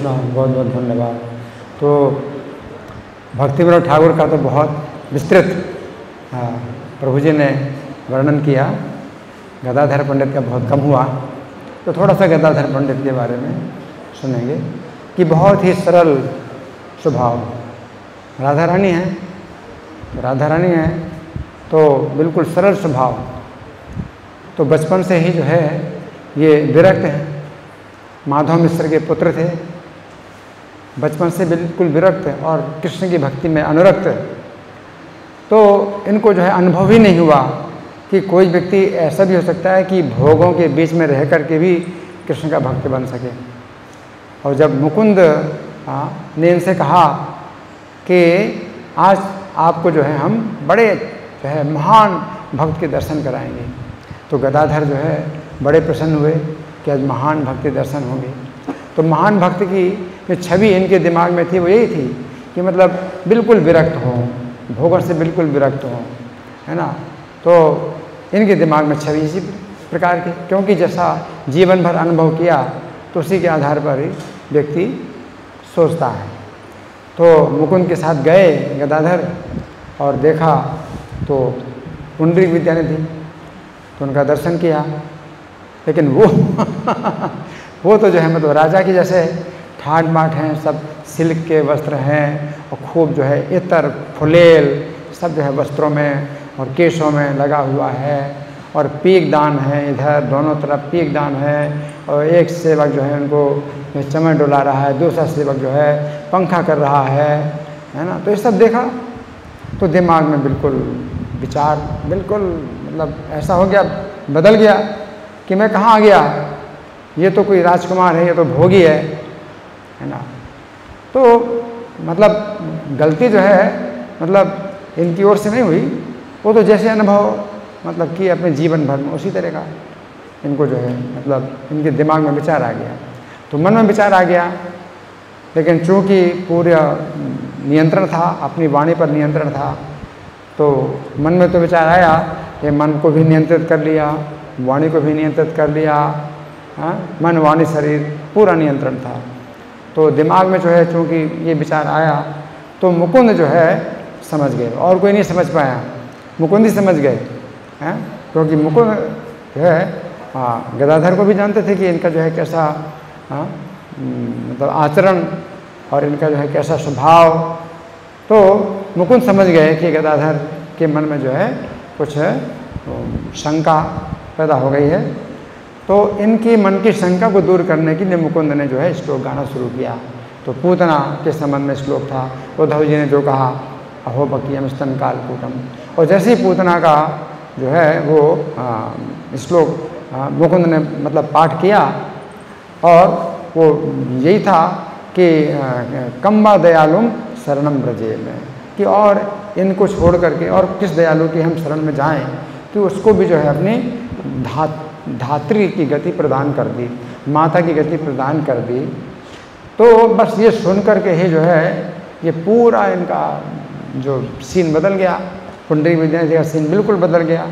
बहुत बहुत धन्यवाद। तो भक्ति विनोद ठाकुर का तो बहुत विस्तृत प्रभु जी ने वर्णन किया, गदाधर पंडित का बहुत कम हुआ। तो थोड़ा सा गदाधर पंडित के बारे में सुनेंगे कि बहुत ही सरल स्वभाव। राधा रानी है, राधा रानी है तो बिल्कुल सरल स्वभाव। तो बचपन से ही जो है ये विरक्त हैं। माधव मिश्र के पुत्र थे, बचपन से बिल्कुल विरक्त और कृष्ण की भक्ति में अनुरक्त। तो इनको जो है अनुभव ही नहीं हुआ कि कोई व्यक्ति ऐसा भी हो सकता है कि भोगों के बीच में रह कर के भी कृष्ण का भक्त बन सके। और जब मुकुंद ने इनसे कहा कि आज आपको जो है हम बड़े जो है महान भक्त के दर्शन कराएंगे, तो गदाधर जो है बड़े प्रसन्न हुए कि आज महान भक्त के दर्शन होंगे। तो महान भक्त की जो छवि इनके दिमाग में थी वो यही थी कि मतलब बिल्कुल विरक्त हो, भोगों से बिल्कुल विरक्त हो, है ना। तो इनके दिमाग में छवि इसी प्रकार की, क्योंकि जैसा जीवन भर अनुभव किया तो उसी के आधार पर ही व्यक्ति सोचता है। तो मुकुंद के साथ गए गदाधर और देखा तो पुंडरीक विद्या थी, तो उनका दर्शन किया। लेकिन वो तो जो है मतलब राजा की जैसे ठाट बाट हैं, सब सिल्क के वस्त्र हैं और खूब जो है इत्र फुलेल सब जो है वस्त्रों में और केशों में लगा हुआ है, और पीक दान है, इधर दोनों तरफ पीक दान है, और एक सेवक जो है उनको चमन डुला रहा है, दूसरा सेवक जो है पंखा कर रहा है ना। तो ये सब देखा तो दिमाग में बिल्कुल विचार बिल्कुल मतलब ऐसा हो गया, बदल गया कि मैं कहाँ आ गया, ये तो कोई राजकुमार है, ये तो भोगी है ना। तो मतलब गलती जो है मतलब इनकी ओर से नहीं हुई, वो तो जैसे अनुभव मतलब कि अपने जीवन भर में उसी तरह का इनको जो है मतलब इनके दिमाग में विचार आ गया। तो मन में विचार आ गया, लेकिन चूँकि पूरा नियंत्रण था, अपनी वाणी पर नियंत्रण था, तो मन में तो विचार आया कि मन को भी नियंत्रित कर लिया, वाणी को भी नियंत्रित कर लिया, मन वाणी शरीर पूरा नियंत्रण था। तो दिमाग में जो है चूँकि ये विचार आया तो मुकुंद जो है समझ गए, और कोई नहीं समझ पाया, मुकुंद ही समझ गए हैं। क्योंकि मुकुंद जो है गदाधर को भी जानते थे कि इनका जो है कैसा मतलब आचरण और इनका जो है कैसा स्वभाव। तो मुकुंद समझ गए कि गदाधर के मन में जो है कुछ शंका पैदा हो गई है। तो इनकी मन की शंका को दूर करने के लिए मुकुंद ने जो है श्लोक गाना शुरू किया। तो पूतना के संबंध में श्लोक था। उद्धव जी ने जो कहा अहो बकीयम स्तन कालकूटम, और जैसे ही पूतना का जो है वो श्लोक मुकुंद ने मतलब पाठ किया, और वो यही था कि कम्बा दयालुम शरणम ब्रजे में, कि और इनको छोड़ करके और किस दयालु की हम शरण में जाएं, कि उसको भी जो है अपनी धात्री की गति प्रदान कर दी, माता की गति प्रदान कर दी। तो बस ये सुन करके ही जो है ये पूरा इनका जो सीन बदल गया, पुंडरीक विद्या का सीन बिल्कुल बदल गया।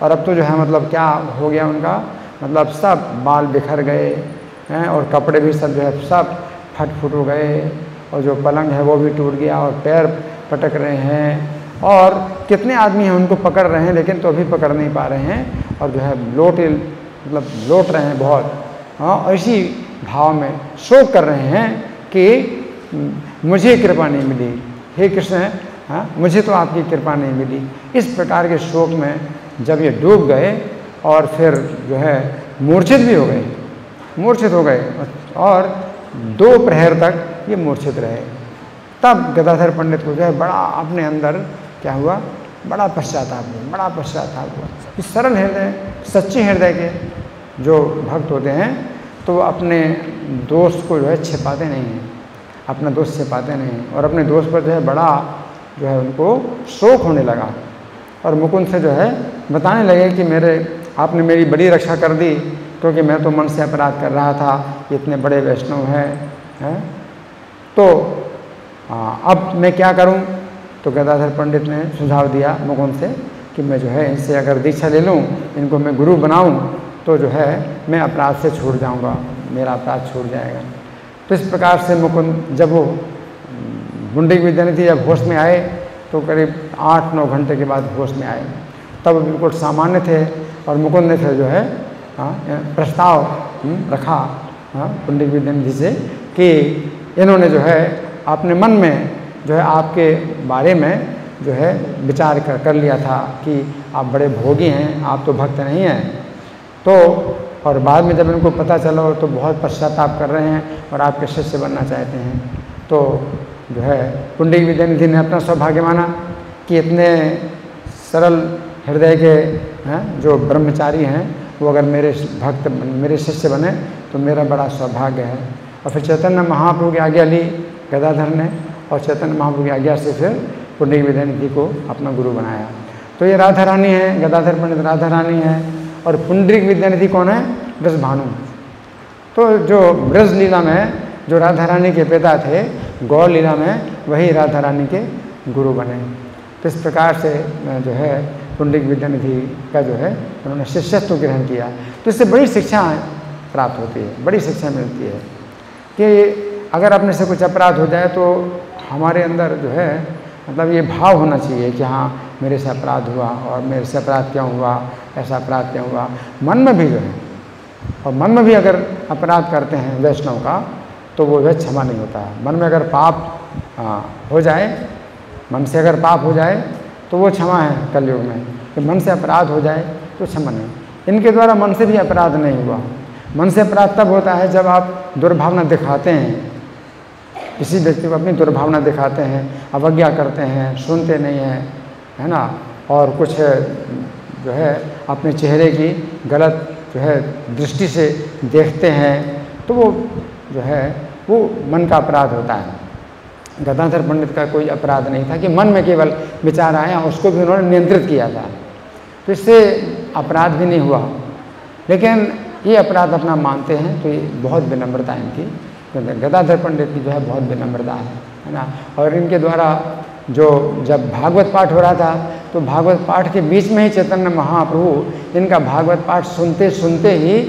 और अब तो जो है मतलब क्या हो गया उनका, मतलब सब बाल बिखर गए हैं, और कपड़े भी सब जो है सब फट फुट हो गए, और जो पलंग है वो भी टूट गया, और पैर पटक रहे हैं, और कितने आदमी हैं उनको पकड़ रहे हैं लेकिन तो अभी पकड़ नहीं पा रहे हैं, और जो है लौट रहे हैं बहुत। हाँ, इसी भाव में शोक कर रहे हैं कि मुझे कृपा नहीं मिली, हे कृष्ण, हाँ मुझे तो आपकी कृपा नहीं मिली। इस प्रकार के शोक में जब ये डूब गए और फिर जो है मूर्छित भी हो गए, मूर्छित हो गए, और 2 प्रहर तक ये मूर्छित रहे। तब गदाधर पंडित को जो है बड़ा अपने अंदर क्या हुआ, बड़ा पश्चाताप हुआ, बड़ा पश्चाताप हुआ। इस सरल हृदय सच्चे हृदय के जो भक्त होते हैं तो वो अपने दोस्त को जो है छिपाते नहीं हैं, अपना दोस्त छिपाते नहीं हैं, और अपने दोस्त पर जो है बड़ा जो है उनको शोक होने लगा। और मुकुंद से जो है बताने लगे कि आपने मेरी बड़ी रक्षा कर दी, क्योंकि मैं तो मन से अपराध कर रहा था, इतने बड़े वैष्णव हैं, तो अब मैं क्या करूं। तो गदाधर पंडित ने सुझाव दिया मुकुंद से कि मैं जो है इनसे अगर दीक्षा ले लूं, इनको मैं गुरु बनाऊं, तो जो है मैं अपराध से छूट जाऊंगा, मेरा अपराध छूट जाएगा। तो इस प्रकार से मुकुंद जब वो पुंडरीक विद्यानिधि जब होश में आए तो करीब 8-9 घंटे के बाद होश में आए, तब बिल्कुल सामान्य थे। और मुकुंद ने फिर जो है प्रस्ताव रखा पुंडरीक विद्यानिधि से कि इन्होंने जो है अपने मन में जो है आपके बारे में जो है विचार कर लिया था कि आप बड़े भोगी हैं, आप तो भक्त नहीं हैं। तो और बाद में जब इनको पता चला तो बहुत पश्चाताप कर रहे हैं और आपके शिष्य बनना चाहते हैं। तो जो है पुंडरीक विद्यानिधि ने अपना सौभाग्य माना कि इतने सरल हृदय के जो ब्रह्मचारी हैं वो अगर मेरे भक्त मेरे शिष्य बने तो मेरा बड़ा सौभाग्य है। और फिर चैतन्य महाप्रभु की आज्ञा ली गदाधर ने, और चैतन्य महाप्रभु की आज्ञा से फिर पुंडरीक विद्यानिधि को अपना गुरु बनाया। तो ये राधा रानी है, गदाधर पंडित राधा रानी है, और पुंडरीक विद्यानिधि कौन है? ब्रजभानु। तो जो ब्रज लीला में जो राधा रानी के पिता थे, गौर लीला में वही राधा रानी के गुरु बने। तो इस प्रकार से जो है पुंडरीक विद्यानिधि का जो है उन्होंने शिष्यत्व ग्रहण किया। तो इससे बड़ी शिक्षा प्राप्त होती है, बड़ी शिक्षा मिलती है कि अगर अपने से कुछ अपराध हो जाए तो हमारे अंदर जो है मतलब ये भाव होना चाहिए कि हाँ मेरे से अपराध हुआ, और मेरे से अपराध क्यों हुआ, ऐसा अपराध क्यों हुआ। मन में भी जो है, और मन में भी अगर अपराध करते हैं वैष्णव का तो वो वह क्षमा नहीं होता है। मन में अगर पाप हो जाए, मन से अगर पाप हो जाए तो वो क्षमा है कलयुग में, कि मन से अपराध हो जाए तो क्षमा नहीं। इनके द्वारा मन से भी अपराध नहीं हुआ। मन से अपराध तब होता है जब आप दुर्भावना दिखाते हैं, किसी व्यक्ति को अपनी दुर्भावना दिखाते हैं, अवज्ञा करते हैं, सुनते नहीं हैं, है ना, और कुछ जो है अपने चेहरे की गलत जो है दृष्टि से देखते हैं, तो वो जो है वो मन का अपराध होता है। गदाधर पंडित का कोई अपराध नहीं था कि मन में केवल विचार आया, उसको भी उन्होंने नियंत्रित किया था, तो इससे अपराध भी नहीं हुआ। लेकिन ये अपराध अपना मानते हैं तो ये बहुत विनम्रता है इनकी, गदाधर पंडित की जो है बहुत विनम्रता है ना। और इनके द्वारा जो जब भागवत पाठ हो रहा था तो भागवत पाठ के बीच में ही चैतन्य महाप्रभु इनका भागवत पाठ सुनते सुनते ही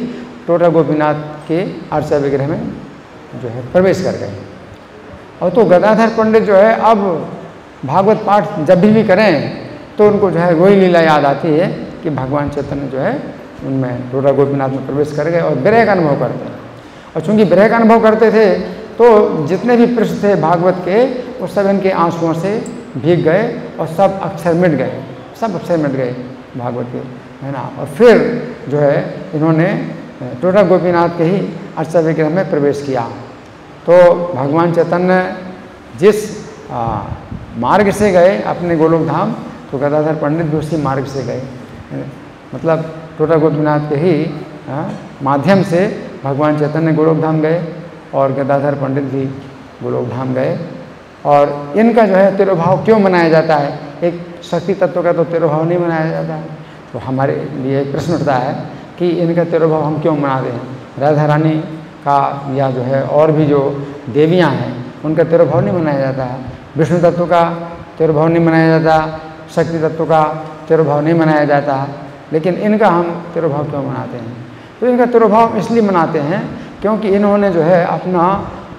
टोटा गोपीनाथ के अर्चा विग्रह में जो है प्रवेश कर गए। और तो गदाधर पंडित जो है अब भागवत पाठ जब भी करें तो उनको जो है वही लीला याद आती है कि भगवान चैतन्य जो है उनमें टोटा गोपीनाथ में प्रवेश कर गए और विरह का अनुभव करते हैं। और चूँकि विरह का अनुभव करते थे तो जितने भी पृष्ठ थे भागवत के वो सब इनके आंसुओं से भीग गए और सब अक्षर मिट गए, सब अक्षर मिट गए भागवत के, है ना। और फिर जो है इन्होंने टोटा गोपीनाथ के ही अर्चा विग्रह में प्रवेश किया। तो भगवान चैतन्य जिस मार्ग से गए अपने गोलोक धाम, तो गदाधर पंडित भी उसी मार्ग से गए, मतलब टोटा गोपीनाथ के ही माध्यम से भगवान चैतन्य गोलोक धाम गए और गदाधर पंडित भी गोलोक धाम गए। और इनका जो है तिरुभाव क्यों मनाया जाता है? एक शक्ति तत्व का तो तिरुभाव नहीं मनाया जाता है, तो हमारे लिए एक प्रश्न उठता है कि इनका तिरुभाव हम क्यों मनाते हैं? राधा रानी का या जो है और भी जो देवियाँ हैं उनका तिरुभाव नहीं मनाया जाता है, विष्णु तत्व का तिरुभाव नहीं मनाया जाता, शक्ति तत्व का तिरुभाव नहीं मनाया जाता, लेकिन इनका हम तिरुभाव क्यों मनाते हैं? तो इनका तिरुभाव इसलिए मनाते हैं क्योंकि इन्होंने जो है अपना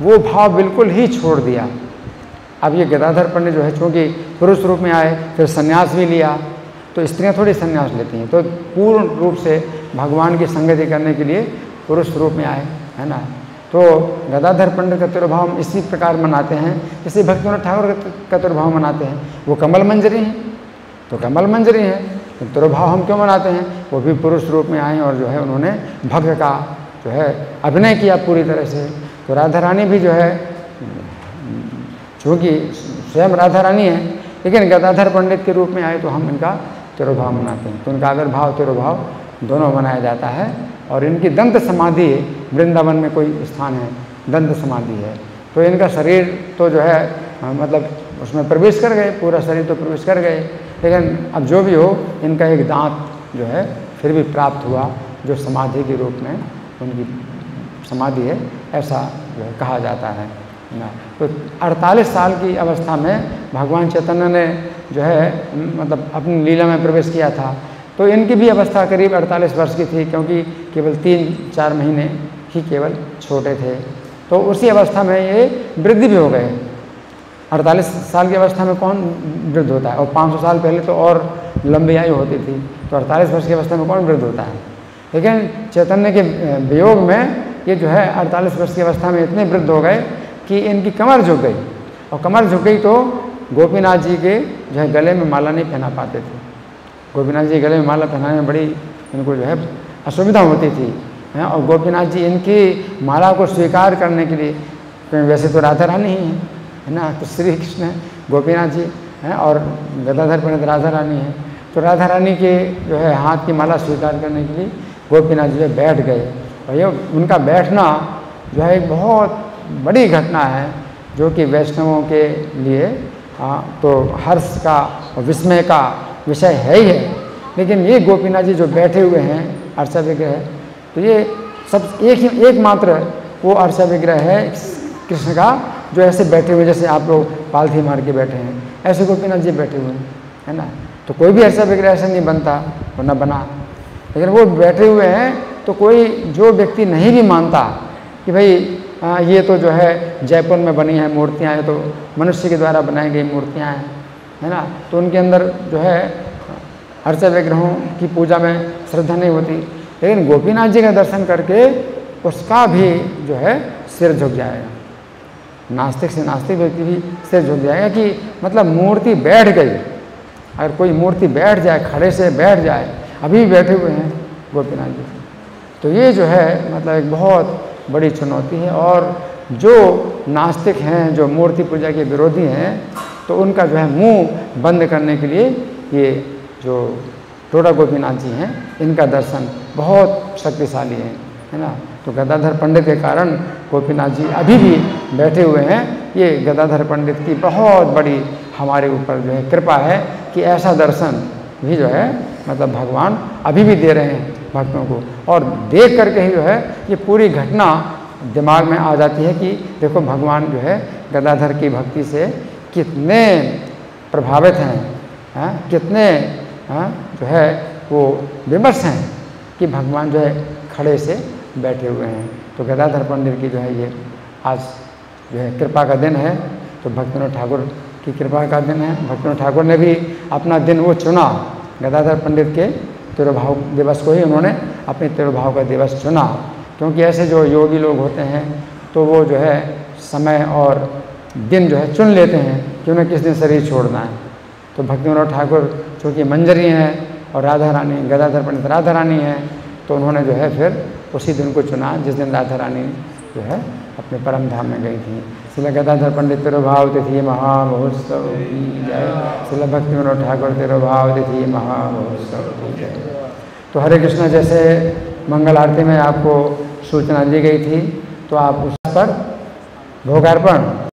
वो भाव बिल्कुल ही छोड़ दिया। अब ये गदाधर पंडित जो है चूँकि पुरुष रूप में आए, फिर संन्यास भी लिया, तो स्त्रियां थोड़ी संन्यास लेती हैं, तो पूर्ण रूप से भगवान की संगति करने के लिए पुरुष रूप में आए, है ना। तो गदाधर पंडित का तिरुभाव हम इसी प्रकार मनाते हैं जैसे भक्तिविनोद ठाकुर का तिरुभाव मनाते हैं। वो कमल मंजरी हैं, तो कमल मंजरी हैं, तो तिरुभाव हम क्यों मनाते हैं? वो भी पुरुष रूप में आए और जो है उन्होंने भक्त का जो है अभिनय किया पूरी तरह से। तो राधा रानी भी जो है चूँकि स्वयं राधा रानी है, लेकिन गदाधर पंडित के रूप में आए तो हम इनका तिरुभाव मनाते हैं। तो इनका आविर्भाव तिरुभाव दोनों मनाया जाता है। और इनकी दंत समाधि वृंदावन में कोई स्थान है, दंत समाधि है, तो इनका शरीर तो जो है मतलब उसमें प्रवेश कर गए, पूरा शरीर तो प्रवेश कर गए, लेकिन अब जो भी हो इनका एक दांत जो है फिर भी प्राप्त हुआ, जो समाधि के रूप में उनकी समाधि है, ऐसा जो है कहा जाता है ना। तो 48 साल की अवस्था में भगवान चैतन्य ने जो है मतलब अपनी लीला में प्रवेश किया था। तो इनकी भी अवस्था करीब 48 वर्ष की थी, क्योंकि केवल 3-4 महीने ही केवल छोटे थे। तो उसी अवस्था में ये वृद्धि भी हो गए। 48 साल की अवस्था में कौन वृद्ध होता है? और 500 साल पहले तो और लंबी आयु होती थी, तो 48 वर्ष की अवस्था में कौन वृद्ध होता है? लेकिन चैतन्य के वियोग में ये जो है 48 वर्ष की अवस्था में इतने वृद्ध हो गए कि इनकी कमर झुक गई, और कमर झुक गई तो गोपीनाथ जी के जो है गले में माला नहीं पहना पाते थे। गोपीनाथ जी गले में माला पहनाने में बड़ी इनको जो है असुविधा होती थी, हैं। और गोपीनाथ जी इनकी माला को स्वीकार करने के लिए, वैसे तो राधा रानी ही है ना, तो श्री कृष्ण है, गोपीनाथ जी हैं, और गदाधर पंडित राधा रानी है। तो राधा रानी के जो है हाथ की माला स्वीकार करने के लिए गोपीनाथ जी बैठ गए, और ये उनका बैठना जो है एक बहुत बड़ी घटना है, जो कि वैष्णवों के लिए तो हर्ष का और विस्मय का विषय है ही है। लेकिन ये गोपीनाथ जी जो बैठे हुए हैं अर्चा विग्रह, तो ये सब एकमात्र वो अर्चा विग्रह है कृष्ण का, जो ऐसे बैठे हुए, जैसे आप लोग पालथी मार के बैठे हैं, ऐसे गोपीनाथ जी बैठे हुए हैं, है ना। तो कोई भी अर्चा विग्रह ऐसे नहीं बनता, वो न बना, लेकिन वो बैठे हुए हैं। तो कोई जो व्यक्ति नहीं भी मानता कि भाई ये तो जो है जयपुर में बनी है मूर्तियाँ हैं, तो मनुष्य के द्वारा बनाई गई मूर्तियाँ हैं, है ना, तो उनके अंदर जो है अर्चा विग्रहों की पूजा में श्रद्धा नहीं होती। लेकिन गोपीनाथ जी का दर्शन करके उसका भी जो है सिर झुक जाएगा, नास्तिक से नास्तिक व्यक्ति भी सिर झुक जाएगा कि मतलब मूर्ति बैठ गई। अगर कोई मूर्ति बैठ जाए, खड़े से बैठ जाए, अभी बैठे हुए हैं गोपीनाथ जी, तो ये जो है मतलब एक बहुत बड़ी चुनौती है। और जो नास्तिक हैं, जो मूर्ति पूजा के विरोधी हैं, तो उनका जो है मुंह बंद करने के लिए ये जो टोडा गोपीनाथ जी हैं, इनका दर्शन बहुत शक्तिशाली है ना। तो गदाधर पंडित के कारण गोपीनाथ जी अभी भी बैठे हुए हैं। ये गदाधर पंडित की बहुत बड़ी हमारे ऊपर जो है कृपा है कि ऐसा दर्शन भी जो है मतलब भगवान अभी भी दे रहे हैं भक्तों को। और देख करके ही जो है ये पूरी घटना दिमाग में आ जाती है कि देखो भगवान जो है गदाधर की भक्ति से कितने प्रभावित हैं, कितने जो है वो विमर्श हैं कि भगवान जो है खड़े से बैठे हुए हैं। तो गदाधर पंडित की जो है ये आज जो है कृपा का दिन है। तो भक्तिविनोद ठाकुर की कृपा का दिन है। भक्तिविनोद ठाकुर ने भी अपना दिन वो चुना, गदाधर पंडित के तिरुभाव दिवस को ही उन्होंने अपने तिरुभाव का दिवस चुना, क्योंकि ऐसे जो योगी लोग होते हैं तो वो जो है समय और दिन जो है चुन लेते हैं कि उन्हें किस दिन शरीर छोड़ना है। तो भक्तिविनोद ठाकुर चूँकि मंजरी हैं और राधा रानी गदाधर पंडित राधा रानी हैं, तो उन्होंने जो है फिर उसी दिन को चुना जिस दिन राधा रानी जो है अपने परम धाम में गई थी। श्रील गदाधर पंडित तिरुभाव तिथि महामहोत्सव की जय। श्रील भक्तिविनोद ठाकुर तिरुभाव तिथि महामहोत्सव की जय। तो हरे कृष्ण जैसे मंगल आरती में आपको सूचना दी गई थी, तो आप उस पर भोगार्पण